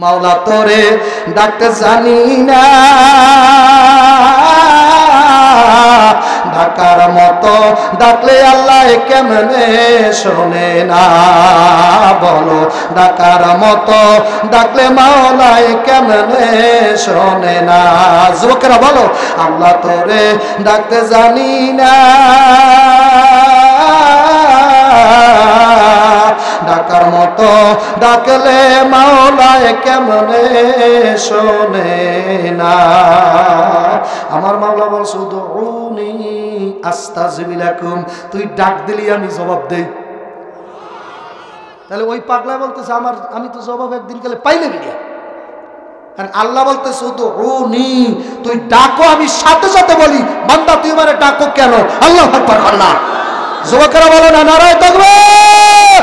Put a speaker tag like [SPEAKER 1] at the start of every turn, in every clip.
[SPEAKER 1] মাওলা তোরে ডাকতে জানি না, ডাকার মতো ডাকলে আল্লাহ কেমনে শোনে না, বলো ডাকার মতো ডাকলে মাওলা কেমনে শোনে না। যুবকেরা বলো, আল্লাহ তোরে ডাকতে জানি না, ডাকার মতো ডাকলে মাওলায় কেমনে শোনে না। আমার মাওলা বলছে উদউনি আস্তাজিব লাকুম, তুই ডাক দিলি আমি জবাব দেই। তাহলে ওই পাগলা বলতেছে আমি তো জবাব একদিন গেলে পাইলে গিয়া, কারণ আল্লাহ বলতেছে উদউনি, তুই ডাকো, আমি সাথে সাথে বলি বান্দা তুই আমারে ডাকো কেন? আল্লাহু আকবার। আল্লাহ যুবকেরা বলো না নারায়ে তাকবীর।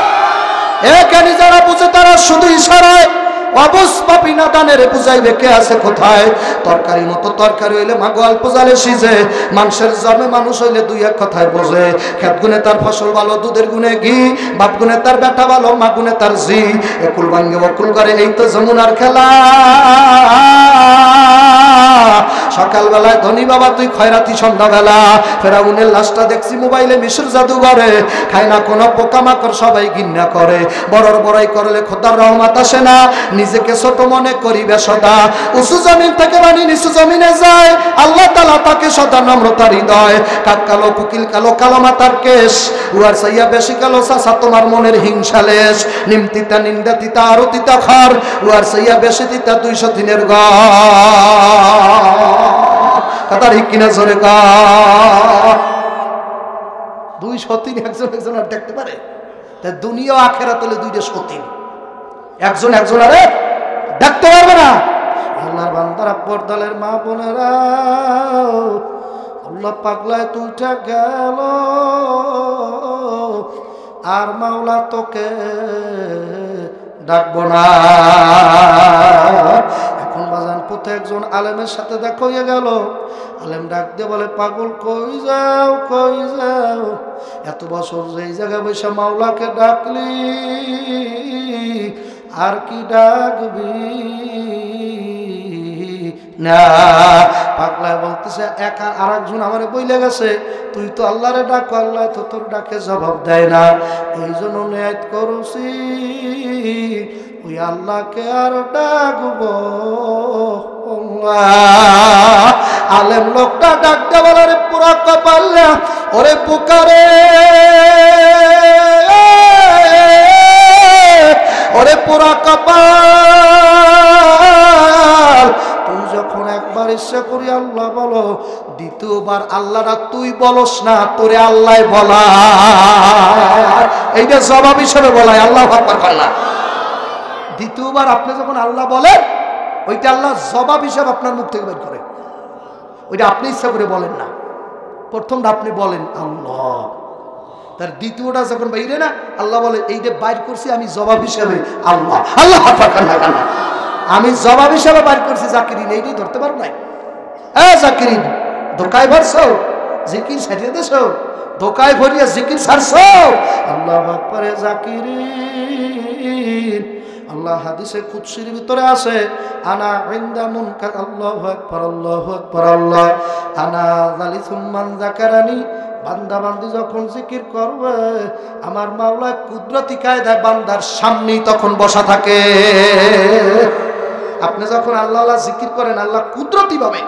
[SPEAKER 1] এখানে যারা বুঝে তারা শুধু ইশারায় অবস্থাপি না দানের বুঝাইবে কে আছে কোথায়। তরকারি মতো তরকারি হইলে মাগো অল্প জালে সিজে, মানুষের জন্মে মানুষ হইলে দুই এক কথায় বোঝে। খেত গুনে তার ফসল ভালো, দুধের গুনে ঘি, বাপ গুনে তার বেটা ভালো, মা গুনে তার জি। একুল ভাঙ্গে বকুল করে, এই তো যমুনার খেলা। সকালবেলায় ধনী বাবা তুই খয়রাতি, সন্ধ্যাবেলা ফেরাউনের লাশটা দেখছি মোবাইলে মিশর জাদুঘরে। খায় না কোনো পোকামাকড়, সবাই ঘৃণা করে। বড়র বড়াই করলে খোদার রহমত আসে না, নিজেকে ছোট মনে করিবে সদা। উঁচু জমিন থেকে বানি নিচু জমিনে যায়, আল্লাহ তাআলা তাকে সদা নম্রতার হৃদয়। কাক কালো কুকিল কালো, কালো মাতার কেশ, উয়ার সাইয়া বেশি কালো চাচা তোমার মনের হিংসালেশ। নিমতিতা নিন্দা তিতা আরো তিতা খার, উয়ার সাইয়া বেশি তিতা 200 দিনের কাতার হিকিনা জোরে গা। 200 দিন একজন আর দেখতে পারে? তাই দুনিয়া আখেরাত হলে 200 একজন আরে দেখতে পারবে না। আল্লাহর বান্দারা, পর্দালের মা বোনেরা, আল্লাহ পাগলায় তুইটা গেল আর মাওলা তোকে ডাকবো না। এখন বাজান পথে একজন আলেমের সাথে দেখা হয়ে গেল। আলেম ডাক দিয়ে বলে, পাগল কই যাও কই যাও, এত বছর যে এই জায়গায় বসে মাওলাকে ডাকলি, আর কি ডাকবি না? পাগলায় বলতেছে, একা আর একজন আমারে বইলে গেছে, তুই তো আল্লাহরে ডাকো, আল্লাহ তো তোর ডাকে জবাব দেয় না। এই জন্য নিয়ত করছি ওই আল্লাহকে আর ডাকবো। আলেম লোকটা ডাকতে বলে, রে পুরা কপাল, ওরে পুকারে, ওরে পুরা কপাল, তুই যখন একবার ইচ্ছা করি আল্লাহ বলো, দ্বিতীয়বার আল্লাহরা তুই বলস না, তোরে আল্লাহ বলা। এইটা জবাব হিসেবে বলায়। আল্লাহু আকবার। আল্লাহ দ্বিতীয়বার আপনি যখন আল্লাহ বলেন, ওইটা আল্লাহ জবাব হিসাবে আপনার মুখ থেকে বের করে। ওইটা আপনি ইচ্ছা করে বলেন না, প্রথমটা আপনি বলেন আল্লাহ, তার দ্বিতীয়টা যখন বাইরে না, আল্লাহ বলে এইটা বাইর করছি আমি জবাব হিসাবে আল্লাহ। আল্লাহ আমি জবাব হিসাবে বাইর করছি জাকিরিন, এইটাই ধরতে পারো নাই? জাকিরিন ধোকায় ভরছো, জিকির ছাড়িয়ে দেছো, ধোকায় ভরিয়া জিকির ছাড়ছো। আল্লাহু আকবার। জাকিরিন, আল্লাহ হাদিসে কুদসির ভিতরে আছে, আনা ইনদা মুনকার, আল্লাহু আকবার আল্লাহু আকবার, আল্লাহ আনা যালিসুম মান যাকারানি। বান্দা বান্দি যখন জিকির করবে, আমার মাওলা কুদরতি কায়দায় বান্দার সামনেই তখন বসা থাকে। আপনি যখন আল্লাহ আল্লাহ জিকির করেন, আল্লাহ কুদরতি ভাবে,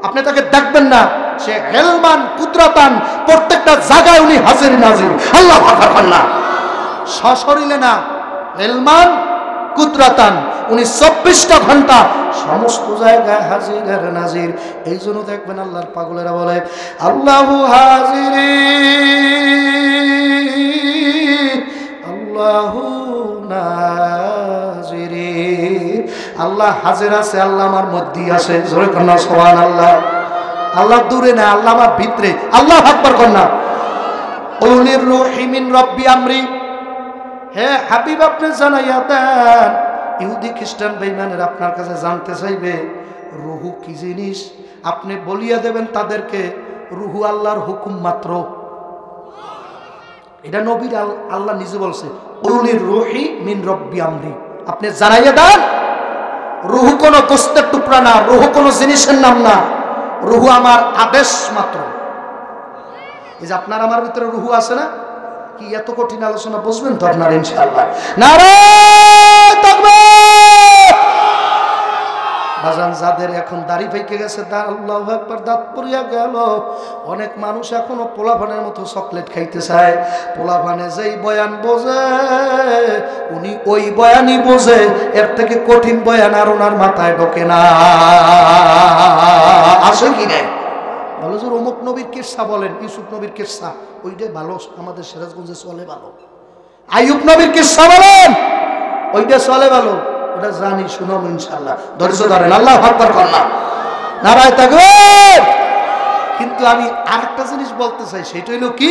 [SPEAKER 1] আপনি তাকে দেখবেন না, সে হেলমান কুদরতান প্রত্যেকটা জায়গায় উনি হাজির নাজির। আল্লাহু আকবার। সশরীরে না, হেলমান কুদরতান, উনি 24টা ঘন্টা সমস্ত জায়গায় হাজির আর নাজির। এই জন্য দেখবেন আল্লাহর পাগলেরা বলে, আল্লাহু হাজির আল্লাহু নাজির। আল্লাহ হাজির আছে, আল্লাহ আমার মধ্যেই আছে। জোরে কন্যা সুবহানাল্লাহ। আল্লাহ দূরে না, আল্লাহ আমার ভিতরে। আল্লাহু আকবার কন্যা। উলির রূহি মিন রব্বি আমরি, হে হাবিব আপনি জানাইয়া দেন। ইহুদি খ্রিস্টান বেঈমানের আপনার কাছে জানতে চাইবে রুহু কি জিনিস, আপনি বলিয়া দেবেন তাদেরকে রুহু আল্লাহর হুকুম মাত্র। এটা নবীর আল্লাহ নিজে বলছে, উলির রূহি মিন রব্বি আমরি। আপনি জানাইয়া দেন রুহু কোনো গোস্তের টুকরা না, রুহু কোনো জিনিসের নাম না, রুহু আমার আদেশ মাত্র। এই যে আপনার আমার ভিতরে রুহু আছে না, কি এত কঠিন আলোচনা বুঝবেন তো আপনারা ইনশাআল্লাহ। নারায়ে তাকবীর। বাজান যাদের এখন দাড়ি পেকে গেছে, আল্লাহু আকবার, দাঁত পড়িয়া গেল, অনেক মানুষ এখনো পোলাপানের মতো চকলেট খাইতে চায়। পোলাপানে যেই বয়ান বোঝে উনি ওই বয়ানই বোঝে, এর থেকে কঠিন বয়ান আর ওনার মাথায় ঢোকে না। আসে কি না? বলো যে অমুক নবীর কিসসা বলেন, ইউসুফ নবীর কিসসা, ওইটাই ভালো, আমাদের সিরাজগঞ্জে চলে ভালো। আইয়ুব নবীর কিসসা বলেন, ওইটা চলে ভালো, ওটা জানি, শুনো ইনশাআল্লাহ। ধৈর্য ধরেন, আল্লাহু আকবার কন্যা, নারায়ে তাকবীর। কিন্তু আমি আরেকটা জিনিস বলতে চাই, সেটা হলো কি,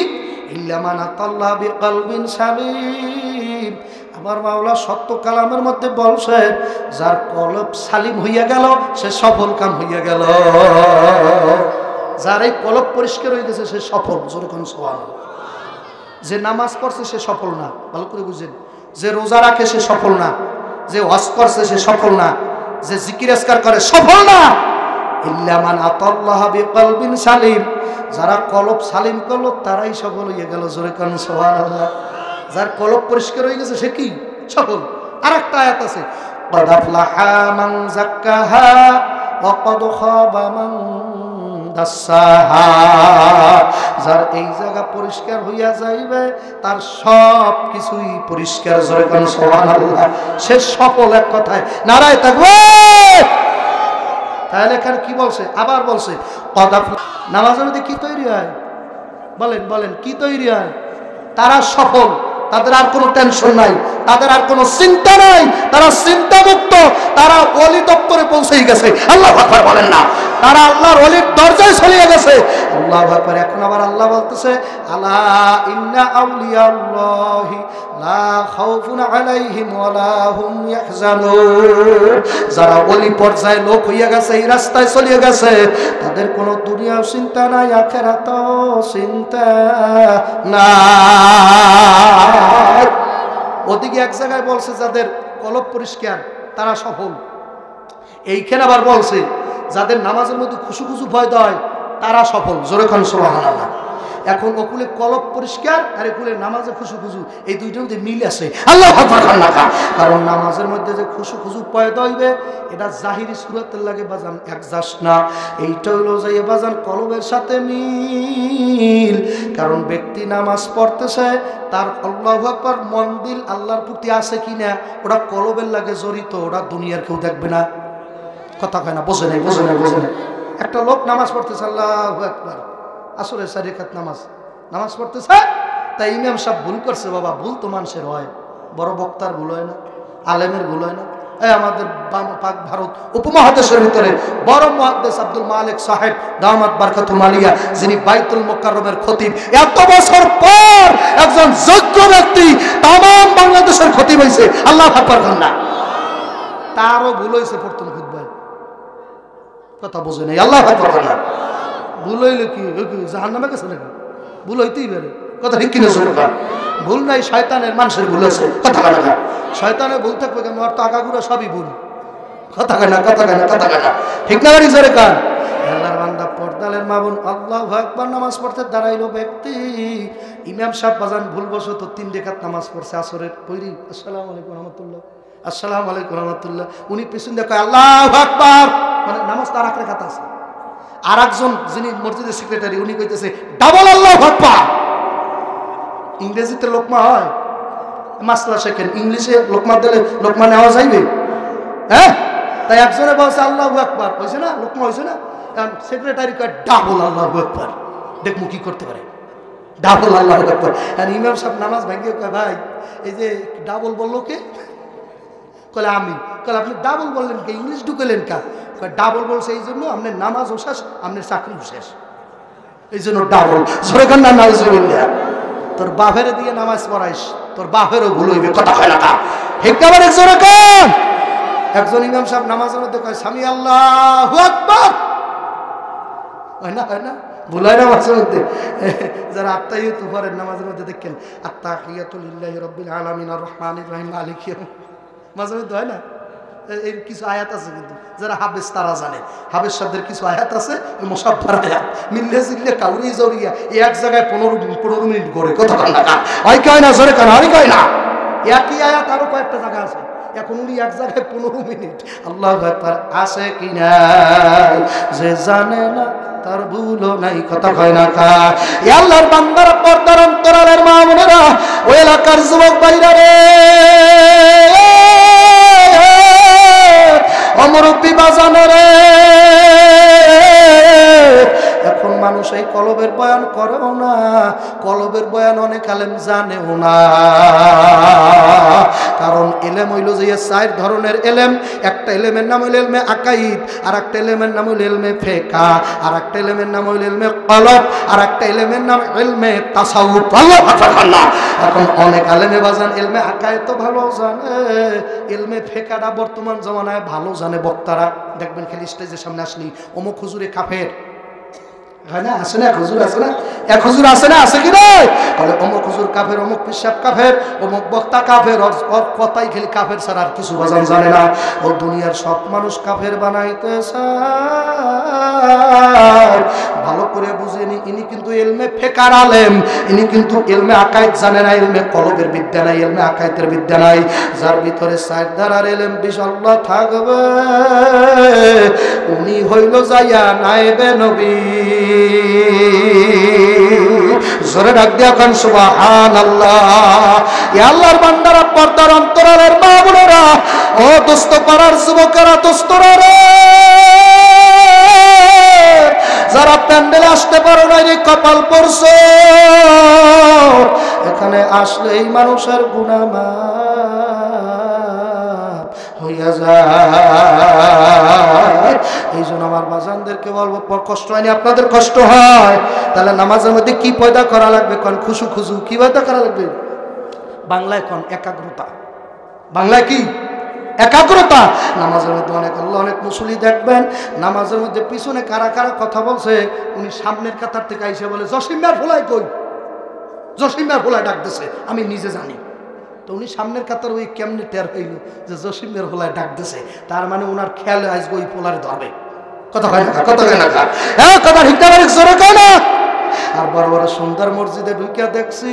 [SPEAKER 1] ইল্লা মান আতাল্লাহ বিকলবিন সালিম। আমার মাওলা সত্য কালামের মধ্যে বলছে, যার কলব সালিম হইয়া গেল সে সফল কাম হইয়া গেল। যার এই কলব পরিষ্কার হয়ে গেছে সে সফল। জোরে কোন সুবহানাল্লাহ। যে নামাজ পড়ছে সে সফল না, ভালো করে বুঝেন। যে রোজা রাখে সে সফল না, যে হজ করছে সে সফল না, যে জিকির আজকার করে সফল না। ইল্লা মান আতাল্লাহ বিকলবিন সালিম, যারা কলব সালিম করলো তারাই সফল হয়ে গেল। জোরে কোন সুবহানাল্লাহ। যার কলব পরিষ্কার হয়ে গেছে সে কি সফল। আরেকটা আয়াত আছে, ক্বাদ আফলাহা মান যাক্কাহা ওয়া ক্বাদ খাবা মান দাসাহা। যার এই জায়গা পরিষ্কার হইয়া যাইবে তার সব কিছুই পরিষ্কার। জোরে কোন সুবহানাল্লাহ। সে সফল, এক কথায় নারায়ে তাকবীর। তাহলে এখানে কি বলছে, আবার বলছে ক্বাদ আফলাহা। নামাজের মধ্যে কি তৈরি হয় বলেন, বলেন কি তৈরি হয়? তারা সফল, তাদের আর কোনো টেনশন নাই, তাদের আর কোনো চিন্তা নাই, তারা চিন্তা মুক্ত, তারা ওলি দপ্তরে পৌঁছে গেছে। আল্লাহু আকবার বলেন না, তারা আল্লাহর ওলির দরজায় চলে গেছে। আল্লাহু আকবার। এখন আবার আল্লাহ বলতেছে, আলা ইন্না আউলিয়াল্লাহি লা খাউফুন আলাইহিম ওয়া লা হুম ইয়াহজানুন। যারা ওলি পর্যায়ে লোক হইয়া গেছে, এই রাস্তায় চলে গেছে, তাদের কোনো দুনিয়াও চিন্তা নাই, আখিরাতও চিন্তা নাই। ওদিকে এক জায়গায় বলছে যাদের কলব পরিষ্কার তারা সফল, এইখানে আবার বলছে যাদের নামাজের মধ্যে খুশু খুশু ভয় দেয় তারা সফল। জোরে কোন সুবহানাল্লাহ। এখন ওকুলে কলব পরিষ্কার আর একুলে নামাজে খুশু খুশু, এই দুইটার মধ্যে মিল আছে। আল্লাহু আকবার। কারণ নামাজের মধ্যে যে খুশু খুশু পয়দা হইবে এটা জাহিরি সুরাতের লাগে বাজান একজাস্ট না, এইটা হলো যে বাজান কলবের সাথে মিল। কারণ ব্যক্তি নামাজ পড়তেছে, তার আল্লাহু আকবার মন দিল আল্লাহর প্রতি আছে কিনা ওটা কলবের লাগে জড়িত, ওটা দুনিয়ার কেউ দেখবে না। কথা কয় না, বোঝে নাই, বোঝে নাই, বোঝে নাই। একটা লোক নামাজ পড়তেছে, আল্লাহু আকবার, আসরে 4 রাকাত নামাজ পড়তেছে, তাই ইমাম সাহেব ভুল করছে। বাবা, ভুল তো মানুষের হয়, বড় বক্তার ভুল হয় না, আলেমের ভুল হয় না। এই আমাদের পাক ভারত উপমহাদেশের ভিতরে বড় মুহাদ্দিস আব্দুল মালিক সাহেব দামাত বারকাতুল মালিয়া, যিনি বাইতুল মুকাররমের খতিব, এত বছর পর একজন যোগ্য ব্যক্তি तमाम বাংলাদেশের খতিব হইছে। আল্লাহু আকবার না, তারও ভুল হইছে প্রথম খুতবায়। কথা বোঝে নাই। আল্লাহু আকবার না, ভুল হইলে কি জাহান্নামে গেছে নাকি? ভুল হইতেই পারে। কথা ঠিক কিনা? ভুল নাই, শয়তানের, মানুষের ভুল আছে। কথা কানা না, শয়তানের ভুল থাকবে কেন? আর তো আগাগুড়া সবই ভুল। কথা কানা, কথা কানা, কথা কানা, ঠিক না? গাড়ি জোরে কান। আল্লাহর বান্দা, পর্দালের মা বোন, আল্লাহু আকবার নামাজ পড়তে দাঁড়াইলো ব্যক্তি, ইমাম সাহেব বাজান ভুলবশত 3 রাকাত নামাজ পড়ছে আসরের পড়ি, আসসালামু আলাইকুম রাহমাতুল্লাহ, আসসালামু আলাইকুম রাহমাতুল্লাহ। উনি পিছন দিয়ে কয় আল্লাহু আকবার, মানে নামাজ তার 1 রাকাত আছে। আর একজন যিনি মসজিদের সেক্রেটারি, উনি কইতেছে ডাবল আল্লাহু আকবার। ইংরেজিতে লোকমা হয়, মাসলা শেখেন, ইংলিশে লোকমা দিলে লোকমা নেওয়া যাইবে? হ্যাঁ, তাই একজনে বলছে আল্লাহু আকবার, হয়েছে না? লোকমা হয়েছে না? সেক্রেটারি কয় ডাবল আল্লাহু আকবার। দেখবো কি করতে পারে, ডাবল আল্লাহু আকবার। আর ইমাম সাহেব নামাজ ভেঙে কয় ভাই, এই যে ডাবল বললো কে? কলে আমি। কলে আপনি ডাবল বললেন কে? ইংলিশ ঢুকেলেন কা? ডাবল বলছে এই জন্য আপনার নামাজও শেষ, আপনার চাকরিও শেষ, এই জন্য ডাবল। সরে কান্না নাউজুবিল্লাহ। তোর বাপের দিয়ে নামাজ পড়াইস, তোর বাপেরও ভুল হইবে। কথা হয় না, একেবারে একজনে কান। একজন ইমাম সাহেব নামাজের মধ্যে কয় সামি আল্লাহু আকবার, হয় না? হয় না? ভুল হয় না মাঝে মধ্যে? যারা আত্তাহিয়াতু পড়েন নামাজের মধ্যে দেখেন আত্তাহিয়াতু লিল্লাহি রাব্বিল আলামিন আর রহমানির রহিম মালিক ইয়াউম, মাঝে মধ্যে হয় না? এর কিছু আয়াত আছে কিন্তু যারা হাফেজ তারা জানে, হাফেজ শব্দের কিছু আয়াত আছে মুসাফফার আয়াত, মিললে জিললে কাউরি জড়িয়া এক জায়গায় 15 মিনিট করে কথা কয় না, হয় কয় না জোরে কেন হয় কয় না, একই আয়াত আরো কয়েকটা জায়গা আছে, এখন উনি এক জায়গায় 15 মিনিট। আল্লাহু আকবার। আছে কি নাই যে জানে না তার ভুলও নাই, কথা কয় না কা। এ আল্লাহর বান্দারা, পর্দার অন্তরালের মা বোনেরা, ওই এলাকার যুবক ভাইরা রে, অমরুব্বি বাজানো রে, এখন মানুষ এই কলবের বয়ান করেও না, কলবের বয়ান অনেক আলেম জানেও না। কারণ এলেম হইল যে 4 ধরনের এলেম। একটা এলেমের নাম হইল ইলমে আকাইদ, আর একটা এলেমের নাম হইল ইলমে ফিকহ, আর একটা এলেমের নাম হইল ইলমে কলব, আর একটা এলেমের নাম ইলমে তাসাউফ। আল্লাহু আকবার। এখন অনেক আলেমে বাজান ইলমে আকাইদ তো ভালো জানে, ইলমে ফিকহটা বর্তমান জামানায় ভালো জানে বক্তারা। দেখবেন খালি স্টেজের সামনে আসলি অমুক হুজুরে কাফের, হয় না? আছে না? হুজুর আছে না? এক হুজুর আছে না? আছে কি নয়? বলে অমুক হুজুর কাফের, অমুক পিসাব কাফের, অমুক বক্তা কাফের, ওর কথাই খালি কাফের ছাড়া আর কিছু বাজান জানে না। ও দুনিয়ার সব মানুষ কাফের বানাইতে চায়। ভালো করে বুঝেনি, ইনি কিন্তু ইলমে ফিকহর আলেম, ইনি কিন্তু ইলমে আকাইদ জানে না, ইলমে কলবের বিদ্যা নাই, ইলমে আকাইদের বিদ্যা নাই। যার ভিতরে 4 ধারার ইলম বিশাল্লাহ থাকবে, উনি হইল যাইয়া নায়েবে নবী। জোরে ডাক দিয়া কান সুবহানাল্লাহ। ইয়া আল্লাহর বান্দারা, পর্দার অন্তরালের মা বোনেরা, ও দোস্ত পাড়ার যুবকেরা, দোস্তরা রে, যারা প্যান্ডেলে আসতে পারো না রে, কপাল পড়ছো, এখানে আসলে এই মানুষের গুনাহ মাফ হইয়া যায়। এই জন্য আমার বাজানদেরকে বলবো, কষ্ট হয়নি আপনাদের? কষ্ট হয় তাহলে নামাজের মধ্যে কি পয়দা করা লাগবে? কোন খুশু খুশু কি পয়দা করা লাগবে? বাংলায় কোন একাগ্রতা। বাংলায় কি? একাগ্রতা। নামাজের মধ্যে অনেক আল্লাহ, অনেক মুসল্লি দেখবেন নামাজের মধ্যে পিছনে কারা কারা কথা বলছে, উনি সামনের কাতার থেকে আইসে বলে জসিমের ফোলাই কই, জসিমের ফোলাই ডাকতেছে, আমি নিজে জানি। তো উনি সামনের কাতার ওই কেমনি টের হইল যে জসিমের ফোলায় ডাক দিছে, তার মানে ওনার খেয়ালে আসবে ওই পোলারে ধরবে। কথা হয় না? কথা হয় না? হ্যাঁ, কথা ঠিক জোরে কয় না। আর বড় বড় সুন্দর মসজিদে ঢুকিয়া দেখছি,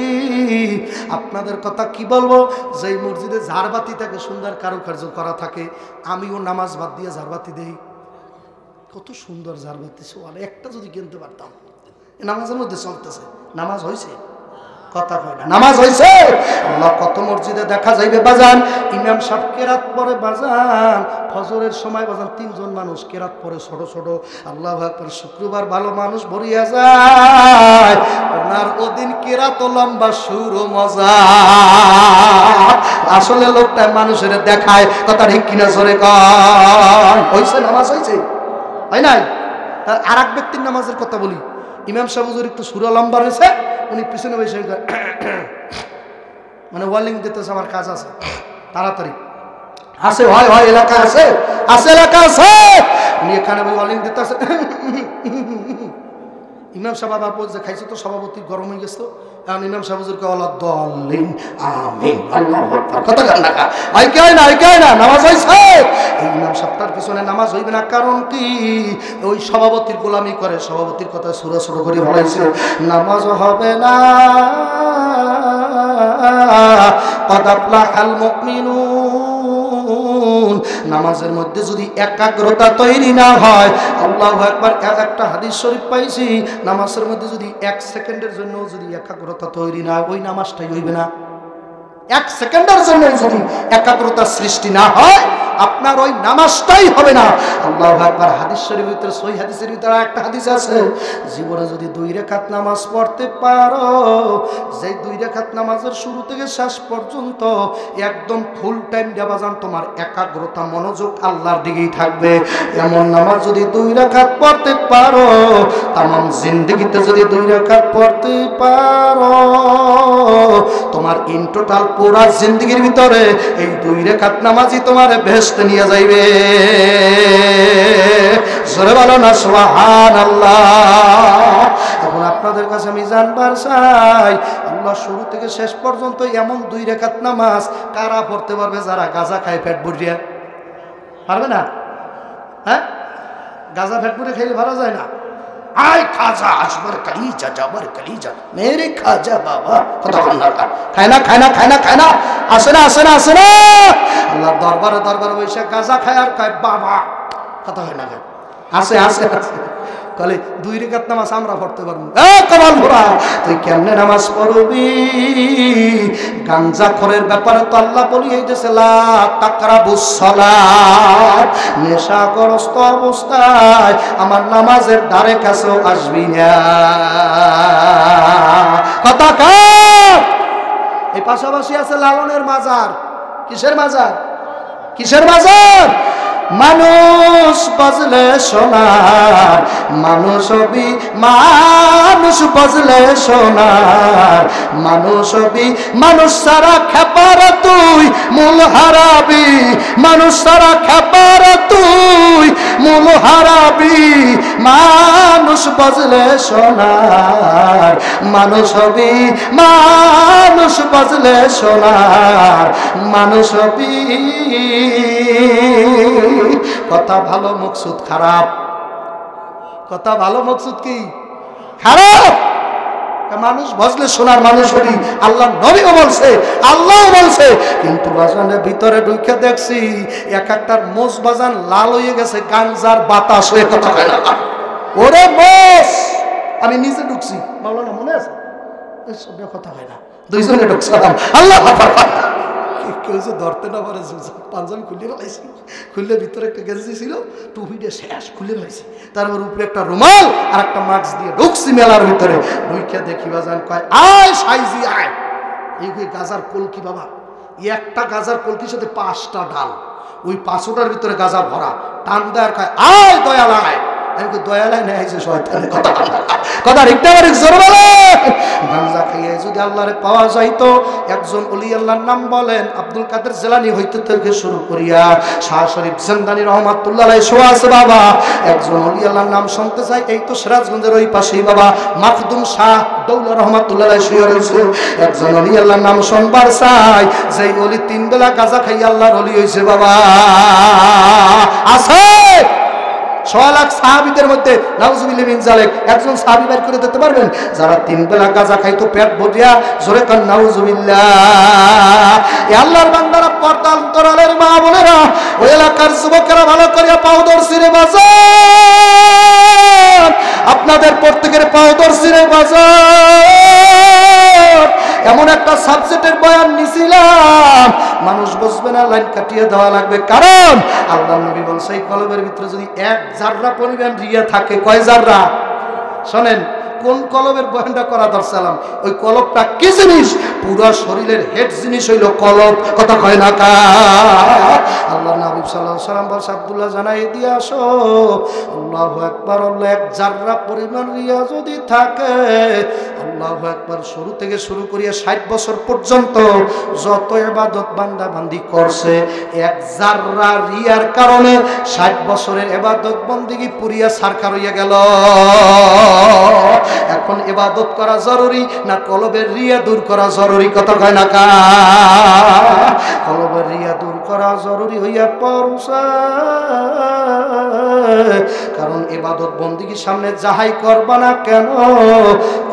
[SPEAKER 1] আপনাদের কথা কি বলবো, যেই মসজিদে ঝাড়বাতি থাকে, সুন্দর কারুকার্য করা থাকে, আমিও নামাজ বাদ দিয়ে ঝাড়বাতি দেই। কত সুন্দর ঝাড়বাতি, সোয়াল একটা যদি কিনতে পারতাম। নামাজের মধ্যে চলতেছে, নামাজ হয়েছে? কথা কয় না। নামাজ হয়েছে? আল্লাহ, কত মসজিদে দেখা যাইবে বাজান, ইমাম সাহেব কেরাত পরে বাজান, ফজরের সময় বাজান 3 জন মানুষ কেরাত পরে ছোট ছোট, আল্লাহু আকবার। শুক্রবার ভালো মানুষ ভরিয়া যায়, ওনার ওদিন কেরাত লম্বা, সুর মজা। আসলে লোকটা মানুষের দেখায়, কথা ঠিক কিনা জোরে কয়। হয়েছে? নামাজ হয়েছে? হয় নাই? আর এক ব্যক্তির নামাজের কথা বলি, ইমাম সাহেব হুজুর একটু সুরা লম্বা রয়েছে, উনি পিছনে বসে মানে ওয়ার্নিং দিতেছে, আমার কাজ আছে, তাড়াতাড়ি আছে, হয় হয় এলাকা আছে, আছে এলাকা আছে, উনি এখানে ওয়ার্নিং দিতেছে। ইমাম সাহেব আবার বলছে খাইছে তো, সভাপতি গরম হয়ে গেছে, এখন ইমাম সাহেব হুজুরকে আমিন আল্লাহু আকবার। কথা গান না আই কয় না, আই কয় না, নামাজ হইছে। এই ইমাম সাহেবটার পিছনে নামাজ হইবে না, কারণ কি? ওই সভাপতির গোলামি করে, সভাপতির কথা সুরা সুরা করে বলাইছে, নামাজ হবে না। قد أفلح المؤمنون নামাজের মধ্যে যদি একাগ্রতা তৈরি না হয়, আল্লাহু আকবার। একটা হাদিস শরীফ পাইছি, নামাজের মধ্যে যদি 1 সেকেন্ডের জন্য যদি একাগ্রতা তৈরি না হয়, ওই নামাজটাই হইবে না। 1 সেকেন্ডের জন্য যদি একাগ্রতা সৃষ্টি না হয়, আপনার ওই নামাজটাই হবে না। আল্লাহু আকবার। হাদিস শরীফের ভিতরে, সহিহ হাদিসের ভিতরে একটা হাদিস আছে, জীবনে যদি 2 রাকাত নামাজ পড়তে পারো, যে 2 রাকাত নামাজের শুরু থেকে শেষ পর্যন্ত একদম ফুল টাইম দেবাজান তোমার একাগ্রতা, মনোযোগ আল্লাহর দিকেই থাকবে। এমন নামাজ যদি 2 রাকাত পড়তে পারো, তামাম জিন্দেগিতে যদি 2 রাকাত পড়তে পারো, তোমার ইন টোটাল পুরা জিন্দেগির ভিতরে এই 2 রাকাত নামাজই তোমার বেহেশতে নিয়ে যাইবে। জোরে বলো না সুবহানাল্লাহ। এখন আপনাদের কাছে আমি জানবার চাই, আল্লাহ শুরু থেকে শেষ পর্যন্ত এমন 2 রাকাত নামাজ কারা পড়তে পারবে? যারা গাঁজা খায় পেট ভরিয়া। পারবে না? হ্যাঁ, গাঁজা ফ্যাট করে খেলে ভালো যায় না। আয় খাজা আসবার কলিজা যাবার কলিজা মেরে খাজা বাবা, কথা বল না, খায় না খায় না খায় না খায় না, আসে না আসে না আসে না, আল্লাহ দরবারে দরবারে বসে গাঁজা খায় আর খায় বাবা, কথা হয় না, আসে আসে আসে, কলে 2 রাকাত নামাজ আমরা পড়তে পারবো। কমাল ভরা তুই কেমনে নামাজ পড়বি? গাঞ্জা খোরের ব্যাপারে তো আল্লাহ বলিয়ে দিয়েছে লা তাকরাবুস সালাত, নেশাগ্রস্ত অবস্থায় আমার নামাজের ধারে কাছেও আসবি না। কথা কার? এই পাশাপাশি আছে লালনের মাজার। কিসের মাজার? কিসের মাজার? মানুষ বাজলে সোনার, মানুষ হবি মানুষ বাজলে সোনার, মানুষ হবি মানুষ সারা খেপার তুই মূল হারাবি, মানুষ সারা খেপার তুই মূল হারাবি, মানুষ বাজলে সোনার, মানুষ হবি মানুষ বাজলে সোনার, মানুষ হবি। কথা ভালো মকসুদ খারাপ, কথা ভালো মকসুদ কি খারাপ। মানুষ বজলে সোনার মানুষ হবি, আল্লাহ নবীও বলছে, আল্লাহ বলছে, কিন্তু বাজানের ভিতরে ঢুকে দেখছি এক একটার মোষ বাজান লাল হয়ে গেছে গাঞ্জার বাতাস হয়ে। কথা হয় না ওরে মোষ, আমি নিজে ঢুকছি, মাওলানা মনে আছে? কথা হয় না, 2 জনে ঢুকছিলাম, আল্লাহ কেউ যে ধরতে না পারে, পাঞ্জাবি খুলে ফেলাইছি, খুললে ভিতরে একটা গেঞ্জি ছিল, টুপিটা শেষ খুলে ফেলাইছি, তারপর উপরে একটা রুমাল আর একটা মাস্ক দিয়ে ঢুকছি মেলার ভিতরে। ঢুকে দেখি বাজান কয় আয় সাইজি আয়, এই গাজার কলকি বাবা, একটা গাজার কলকির সাথে 5টা ডাল, ওই 5টার ভিতরে গাজা ভরা, টান দেয়ার কয় আয় দয়াল আয়। আমি দয়ালায় নেই শয়তানের কথা, কথা ঠিক না জোর বলে। গাঞ্জা খাইয়ে যদি আল্লাহরে পাওয়া যাইতো, একজন ওলি আল্লাহর নাম বলেন আব্দুল কাদের জিলানী হইতে থেকে শুরু করিয়া শাহ শরীফ জিন্দানী রহমাতুল্লাহ আলাইহি শোয়া আছে বাবা। একজন ওলি আল্লাহর নাম শুনতে চাই, এই তো সিরাজগঞ্জের ওই পাশেই বাবা মাখদুম শাহ দৌলা রহমাতুল্লাহ আলাইহি শুয়ে রয়েছে। একজন ওলি আল্লাহর নাম শুনবার চাই, যেই ওলি 3 বেলা গাঁজা খাইয়া আল্লাহর ওলি হইছে বাবা। আছে 6 লাখ সাহাবীদের মধ্যে নাউজুবিল্লাহ মিন যালিক একজন সাহাবী বের করে দিতে পারবেন যারা 3 বেলা গাঁজা খাইতো পেট ভরিয়া? জোরে কান নাউজুবিল্লাহ। এ আল্লাহর বান্দারা, পর্দা অন্তরালের মা বোনেরা, ওই এলাকার যুবকেরা ভালো করে পাও ধরছি রে বাজার, আপনাদের প্রত্যেকের পাও ধরছি রে বাজার। এমন একটা সাবজেক্টের বয়ান নিছিলাম, মানুষ বুঝবে না, লাইন কাটিয়ে দেওয়া লাগবে। কারণ আল্লাহর নবী বলছে এই কলবের ভিতরে যদি 1 জাররা পরিমাণ রিয়া থাকে, কয় জাররা? শোনেন, কোন কলবের বয়ানটা করা দরসালাম, ওই কলবটা কি জিনিস? পুরো শরীরের হেড জিনিস হইল কলব। কথা কয় না কা? আল্লাহ নবী সাল্লাল্লাহু আলাইহি ওয়াসাল্লাম বলছে আব্দুল্লাহ জানাই দিয়ে আসো, আল্লাহু আকবার, আল্লাহ 1 জাররা পরিমাণ রিয়া যদি থাকে, আল্লাহু আকবার, শুরু থেকে শুরু করিয়া 60 বছর পর্যন্ত যত ইবাদত বান্দা বান্দি করছে, 1 জাররা রিয়ার কারণে 60 বছরের ইবাদত বন্দেগী পুরিয়া সারকার হইয়া গেল। এখন ইবাদত করা জরুরি না কলবের রিয়া দূর করা জরুরি? কথা কয় না কা? কলবের রিয়া দূর করা জরুরি হইয়া পড়ছে, কারণ ইবাদত বন্দেগীর সামনে যাহাই করবা না কেন,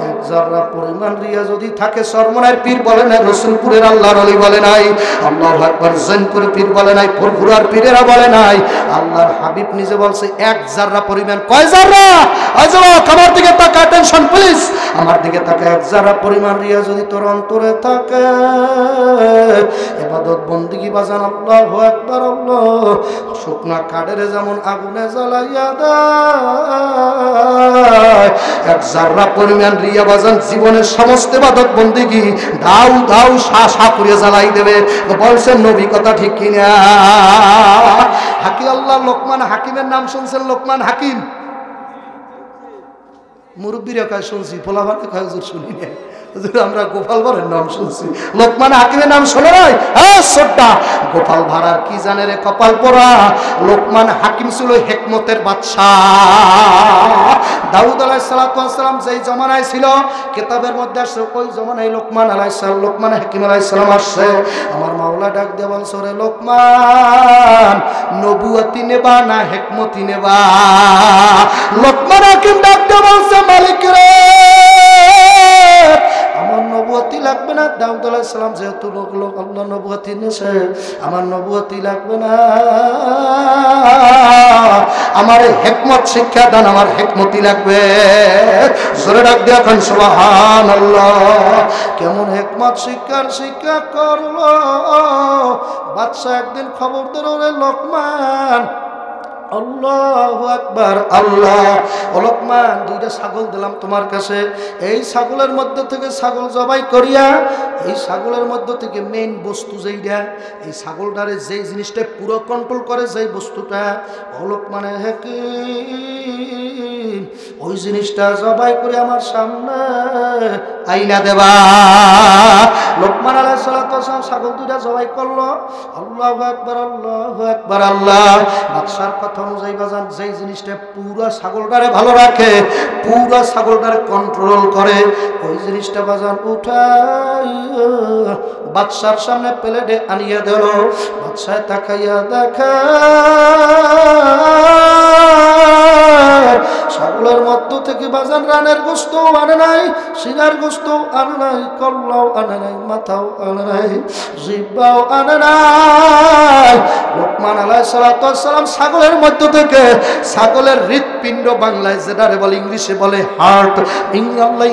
[SPEAKER 1] 1 জাররা পরিমাণ রিয়া যদি থাকে, সরমনের পীর বলে নাই, রসুলপুরের আল্লাহর ওলি বলে নাই, আল্লাহু আকবার, জৈনপুরের পীর বলে নাই, ফুরফুরার পীরেরা বলে নাই, আল্লাহর হাবিব নিজে বলছে 1 জাররা পরিমাণ। কয় জাররা? আমার দিকে তাকা, টেনশন প্লিজ, আমার দিকে তাকা। 1 জাররা পরিমাণ রিয়া যদি তোর অন্তরে থাকে, ইবাদত বন্দেগী বাজান আল্লাহু আকবার, আল্লাহ শুকনা কাঠের যেমন আগুনে জ্বালাইয়া দেয়, 1 জাররা পরিমাণ রিয়া বাজান জীবনের সমস্ত ইবাদত বন্দেগী দাউ দাউ শা করে জ্বালাই দেবে। বলছেন নবী, কথা ঠিক কিনা? হাকিম আল্লাহ লোকমান হাকিমের নাম শুনছেন? লোকমান হাকিম মুরব্বীরা কয় শুনছি, পোলাভানে কয় হুজুর শুনি না। আমরা গোপাল ভাড়ের নাম শুনছি, লোকমান হাকিমের নাম শোনে নাই? হ্যাঁ শ্রদ্ধা, গোপাল ভাড়ার কি জানে রে কপাল পোড়া, লোকমান হাকিম ছিল হিকমতের বাদশাহ। দাউদ আলাইহিস সালাম যেই জমানায় ছিল, কিতাবের মধ্যে আসছে ওই জমানায় লোকমান হাকিম আলাইহিস সালাম আসছে। আমার মাওলা ডাক দিয়ে বলছে, রে লোকমান, নবুয়তি নেবা না হিকমতি নেবা? লোকমান হাকিম ডাক দিয়ে বলছে, মালিক রে, আমার নবুয়তি লাগবে না। দাউদ আলাইহিস সালাম যেহেতু লোক আল্লাহ নবুয়তি নিয়েছে, আমার নবুয়তি লাগবে না, আমার হিকমত শিক্ষা দান, আমার হিকমতি লাগবে। জোরে ডাক দিয়ে এখন সুবহানাল্লাহ। কেমন হিকমত শিক্ষা করলো বাদশা একদিন খবর দিল, রে লোকমান, আল্লাহু আকবার, আল্লাহ, ও লোকমান, দুইটা ছাগল দিলাম তোমার কাছে, এই ছাগলের মধ্যে থেকে ছাগল জবাই করিয়া, এই ছাগলের মধ্যে থেকে মেইন বস্তু যেইটা, এই ছাগলটারে যেই জিনিসটা পুরো কন্ট্রোল করে, যেই বস্তুটা, ও লোকমানে হাকিম, ওই জিনিসটা জবাই করে আমার সামনে আইনা দেবা। লোকমান আলাইহিস সালাম ছাগল দুইটা জবাই করলো। আল্লাহু আকবার, আল্লাহু আকবার, আল্লাহ। বাদশার কথা অনুযায়ী বাজান, যেই জিনিসটা পুরো ছাগলটারে ভালো রাখে, পুরো ছাগলটারে কন্ট্রোল করে, ওই জিনিসটা বাজান উঠাই বাদশার সামনে প্লেটে আনিয়ে দিল। বাদশা তাকাইয়া দেখা ছাগলের মধ্য থেকে বাজান রানের গোস্ত আনে নাই, সিনার গোস্ত আনে নাই, কল্লাও আনে নাই, মাথাও আনে নাই, জিহ্বাও আনে নাই। লোকমান আলাইহিস সালাম ছাগলের মধ্য থেকে ছাগলের হৃৎপিণ্ড, বাংলায় যেটারে বলে, ইংলিশে বলে হার্ট,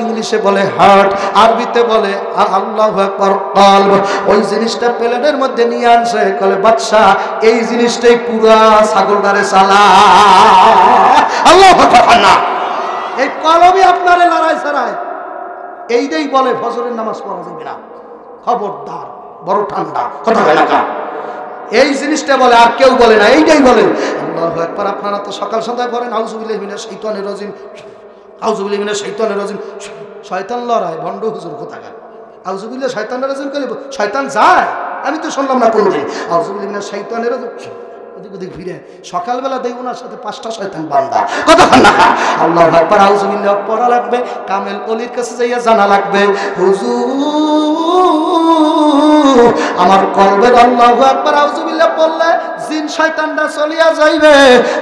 [SPEAKER 1] ইংলিশে বলে হার্ট, আরবিতে বলে আল্লাহু আকবার কলব, ওই জিনিসটা প্লেটের মধ্যে নিয়ে আনছে। কলে বাদশা, এই জিনিসটাই পুরা ছাগলটারে চালা। আল্লাহু আকবার। এই কলবই আপনারে লড়াই ছাড়ায়, এইটাই বলে ফজরের নামাজ পড়া যাবে না, খবরদার, বড় ঠান্ডা কথা বলে না, এই জিনিসটা বলে, আর কেউ বলে না, এইটাই বলে। আল্লাহু আকবার। আপনারা তো সকাল সন্ধ্যায় পড়েন আউযুবিল্লাহি মিনাশ শাইতানির রাজিম, আউযুবিল্লাহি মিনাশ শাইতানির রাজিম, শয়তান লড়াই, ভণ্ড হুজুর কোথাকার। আউযুবিল্লাহি শাইতানির রাজিম কইলে শয়তান যায়? আমি তো শুনলাম না কোনদিন। আউযুবিল্লাহি মিনাশ শাইতানির রাজিম, ওদিক ফিরে সকালবেলা দেখব না, সাথে 5টা শয়তান বান্দা, কথা না। আল্লাহু আকবার, আউযুবিল্লাহ পড়া লাগবে, কামেল ওলির কাছে যাইয়া জানা লাগবে, হুজুর আমার কলবের আল্লাহু আকবার আউযুবিল্লাহ পড়লে জিন শয়তানটা চলিয়া যাইবে।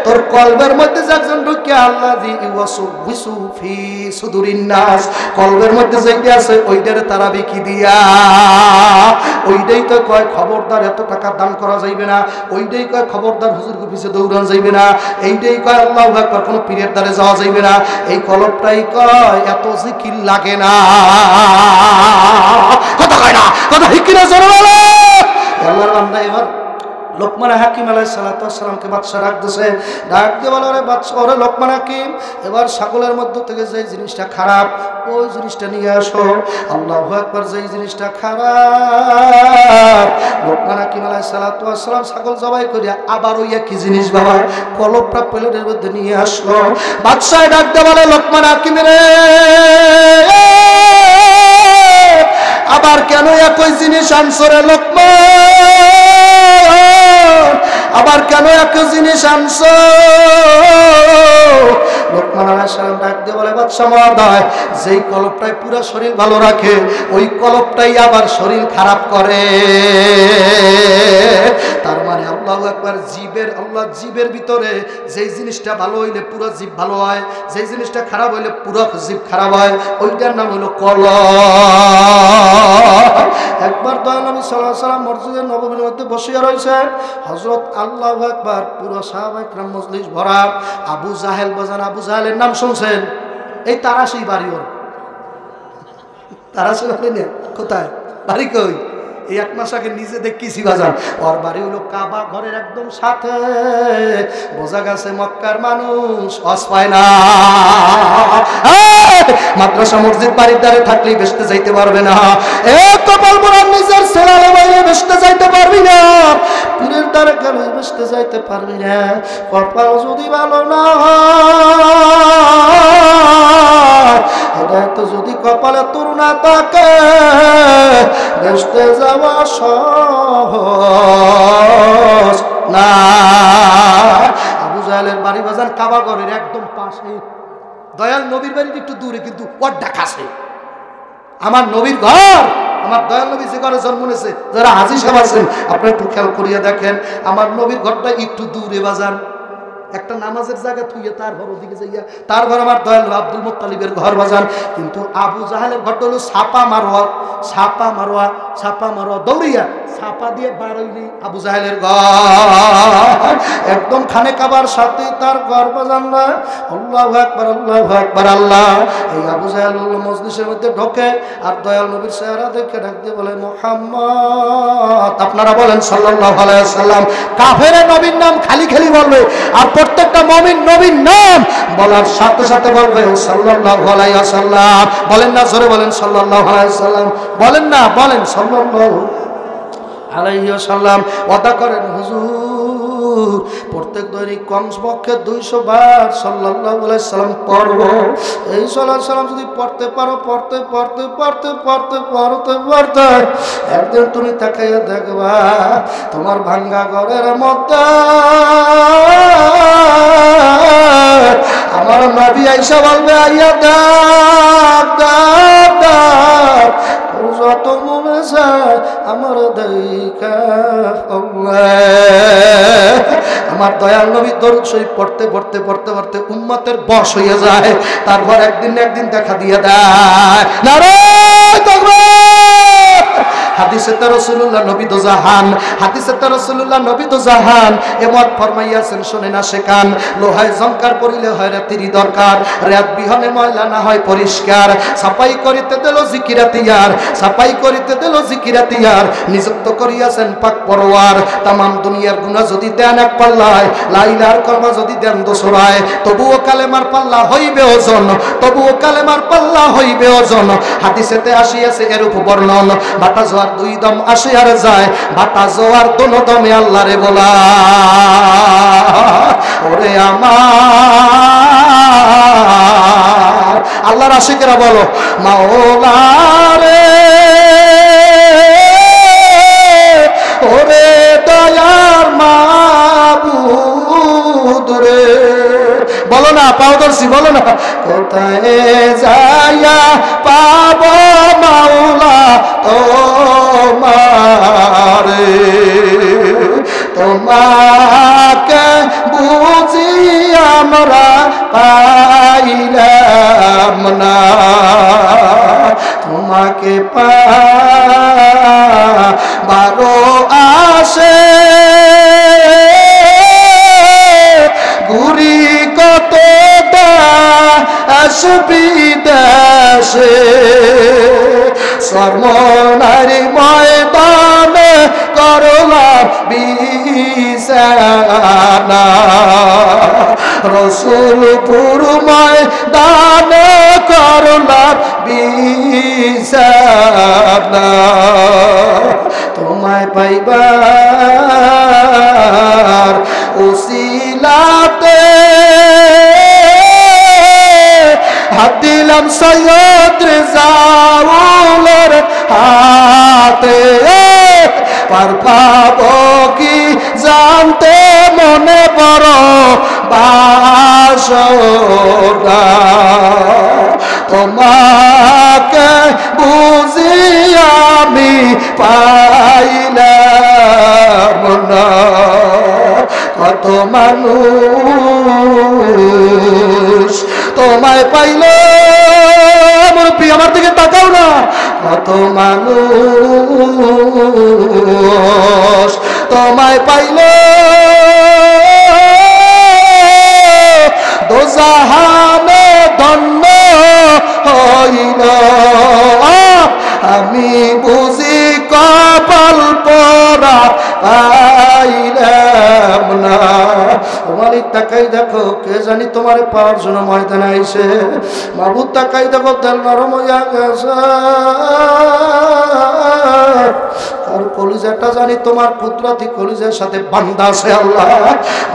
[SPEAKER 1] তোর কলবের মধ্যে যে একজন ঢুকিয়া আল্লাযী ইউওয়াসউসু ফি সুদুরিন নাস, কলবের মধ্যে যেইটা আছে ওইটারে তারা বিকি দিয়া, ওইটাই তো কয় খবরদার এত টাকা দান করা যাইবে না, ওইটাই কয় খবরদার হুজুরকে পিছে দৌড়ান যাইবে না, এইটাই কয় আল্লাহু আকবার কোনো পীরের দ্বারে যাওয়া যাইবে না, এই কলবটাই কয় এত জিকির লাগে না, কথা কয় না, কথা ঠিক কিনা জোরে বলো। আল্লাহর বান্দা এবার লোকমান হাকিম আলাইহিস সালামকে বাদশা ডাক দিছে, ডাক দিয়ে বলে, ওরে বাদশা, ওরে লোকমান হাকিম, এবার ছাগলের মধ্য থেকে যে জিনিসটা খারাপ ওই জিনিসটা নিয়ে আসো। আল্লাহু আকবার। যেই জিনিসটা খারাপ, লোকমান হাকিম আলাইহিস সালাম ছাগল জবাই করিয়া আবার ওই একই জিনিস বাবা কলবটা প্লেটের মধ্যে নিয়ে আসলো। বাদশা ডাক দিয়ে বলে, লোকমান হাকিম রে, আবার কেন একই জিনিস আনছো রে লোকমান, আবার কেন একই জিনিস আনছো? লোকমান আলাইহিস সালাম ডাক দিয়ে বলে, বাদশা মহোদয়, যেই কলবটাই পুরো শরীর ভালো রাখে ওই কলবটাই আবার শরীর খারাপ করে। তার মানে আল্লাহু আকবার, জীবের ভিতরে যেই জিনিসটা ভালো হইলে পুরো জীব ভালো হয়, যেই জিনিসটা খারাপ হইলে পুরো জীব খারাপ হয়, ওইটার নাম হলো কলব। একবার দয়াল নবী সাল্লাল্লাহু আলাইহি ওয়াসাল্লাম মসজিদের নববীর মধ্যে বসিয়া রয়েছেন, হযরত আল্লাহু আকবার, পুরো সাহাবায়ে কেরাম মজলিস ভরা। আবু জাহেল বাজান, আবু জাহেলের নাম শুনছেন? এই তারাশি বাড়ি, ওর তারাশি বাড়ি না, কোথায় বাড়ি কই? এই 1 মাস আগে নিজে দেখছি বাজান, ওর বাড়ি হলো কাবা ঘরের একদম সাথে। বোঝা গেছে মক্কার মানুষ অস পায় না, মাদ্রাসা মসজিদ বাড়ির দ্বারে থাকলেই বেসতে যাইতে পারবে না, কপাল মোড়ার নিজের ছেলে বাইরে বেসতে যাইতে পারবি না, পীরের দ্বারে গেলে বেসতে যাইতে পারবি না। কপাল যদি ভালো না হেদায়েত যদি কপালে তোর না থাকে বেসতে যাওয়া সহজ না। আবু জাহেলের বাড়ি বাজার কাবা ঘরের একদম পাশে, দয়াল নবীর বাড়ির একটু দূরে, কিন্তু ওর কাছে। আমার নবীর ঘর, আমার দয়াল নবী যে ঘরে জন্ম নিয়েছে, যারা হাজী সাহেব আছেন আপনি একটু খেয়াল করিয়া দেখেন, আমার নবীর ঘরটা একটু দূরে বাজান, একটা নামাজের জায়গা থুইয়ে তার ঘর ওদিকে যাইয়া, তার ঘর আমার দয়াল আব্দুল মুত্তালিবের ঘর বাজান। কিন্তু আবু জাহেলের ঘরটা হলো ছাপা মারোয়া, ছাপা মারোয়া, ছাপা মারোয়া, দৌড়িয়া ছাপা দিয়ে বাড়াইলি আবু জাহেলের ঘর, একদম খানে কাবার সাথে তার ঘর বাজান না। আল্লাহু আকবার, আল্লাহু আকবার, আল্লাহ। এই আবু জাহেল মজলিসের মধ্যে ঢোকে আর দয়াল নবীর চেহারা দেখে ডাক দিয়ে বলে মুহাম্মদ। আপনারা বলেন সাল্লাল্লাহু আলাইহি ওয়াসাল্লাম। কাফেরে নবীর নাম খালি খালি বলবে, আর প্রত্যেকটা মুমিন নবীর নাম বলার সাথে সাথে বলবে সাল্লাল্লাহু আলাইহি ওয়াসাল্লাম। বলেন না, জোরে বলেন সাল্লাল্লাহু আলাইহি ওয়াসাল্লাম। বলেন না, বলেন সাল্লাল্লাহু আলাইহি ওয়াসাল্লাম। ওয়াদা করেন হুজুর প্রত্যেক দৈনিক কমপক্ষে 200 বার সাল্লাল্লাহু আলাইহি সাল্লাম পড়ব। এই সাল্লাল্লাহু আলাইহি সাল্লাম যদি পড়তে পারো, পড়তে পড়তে পড়তে পড়তে পড়তে পড়তে একদিন তুমি তাকাইয়া দেখবা তোমার ভাঙ্গা ঘরের মধ্যে আমার নবী আয়েশা বলবে আইয়া দেখ দেখ দেখ যত মনে চায় আমার দেখা। আমার দয়াল নবী দরুদ শরীফ পড়তে পড়তে পড়তে পড়তে উম্মতের বশ হয়ে যায়, তারপর একদিন না একদিন দেখা দিয়ে দেয়। নারায়ে তাকবীর। হাদিসেতে রাসূলুল্লাহ নবী তো জাহান, হাদিসেতে রাসূলুল্লাহ নবী তো জাহান এমত ফরমাইয়াছেন, শুনে না শেখান। লোহায় ঝংকার পড়িলে হয় রাতিরই দরকার, রাত বিহনে ময়লা না হয় পরিষ্কার। সাফাই করিতে দিল জিকিরাতিয়ার, সাফাই করিতে দিল জিকিরাতিয়ার, নিযুক্ত করিয়াছেন পাক পরওয়ার। তামাম দুনিয়ার গুনাহ যদি দেন এক পাল্লায়, লা ইলাহার কলমা যদি দেন দোসরায়, তবুও কালেমার পাল্লা হইবে ওজন, তবুও কালেমার পাল্লা হইবে ওজন। হাদিসেতে আসিয়াছে এরূপ বর্ণন, বাতা জোয়ার 2 দম আসে আর যায়, বাতা জোয়ার দোনো দমে আল্লাহরে বলা। ওরে আমার আল্লাহর আশিকেরা বলো মাওলা রে, ওরে দয়ার মাবুদ রে, বলো না পাওদর্শী, বলো না কোথায় যাইয়া পাবো মাওলা তোমারে, তোমাকে বুঝি আমরা পাইলাম না, তোমাকে বারো আসে ঘুরি কত আসবি দেশে, সর্বনারী ময়দানে করলাম বিছানা, রসুলপুর ময়দানে করলাম বিছানা, তোমায় পাইবার উসিলাতে হাত দিলাম সৈয়দ রেজাউলের হাতে, পার পাবো কি জানতে মনে বড় বাসনা, তোমাকে বুঝি আমি পাইলাম না। কত মানুষ তোমায় পাইল, আমার দিকে তাকাও না, কত মানুষ তোমায় পাইল দোজাহানে ধন্য হইল, আমি বুঝি কপাল পরা পাইলাম না। মালিক তাকাই দেখো, কে জানি তোমার পাওয়ার জন্য ময়দানে আইছে, মাবুদ তাকাই দেখো তেল নরম হইয়া গেছে, তার কলিজাটা জানি তোমার কুদরতি কলিজার সাথে বান্ধা আছে আল্লাহ।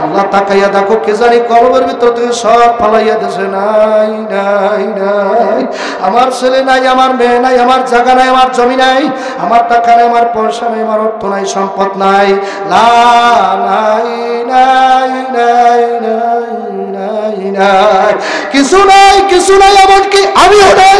[SPEAKER 1] আল্লাহ তাকাইয়া দেখো কে জানি কলবের ভিতর থেকে সব ফালাইয়া দেশে নাই নাই নাই, আমার ছেলে নাই, আমার মেয়ে নাই, আমার জায়গা নাই, আমার জমি নাই, আমার টাকা নাই, আমার পয়সা নাই, আমার অর্থ নাই, সম্পদ নাই, নাই নাই নাই নাই নাই, কিছু নাই, কিছু নাই, এমনকি আমিও নাই,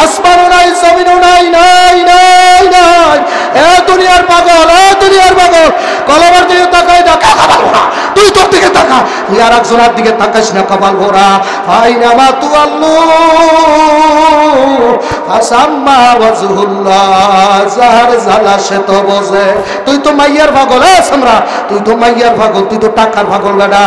[SPEAKER 1] আসমানও নাই, জমিনও নাই, নাই নাই নাই। এ দুনিয়ার পাগল, এ দুনিয়ার পাগল, কলমের দিকে তাকাই না, কপাল ভরা, তুই তোর দিকে তাকা, তুই আর একজনের দিকে তাকাইস না, কপাল ভরা। আইনামা তু আল্লাহ আসাম্মা ওয়াজহুল্লাহ, যার জ্বালা সে তো বোঝে। তুই তো মাইয়ার পাগল, এ সামরা, তুই তো মাইয়ার পাগল, তুই তো টাকার পাগল বেটা।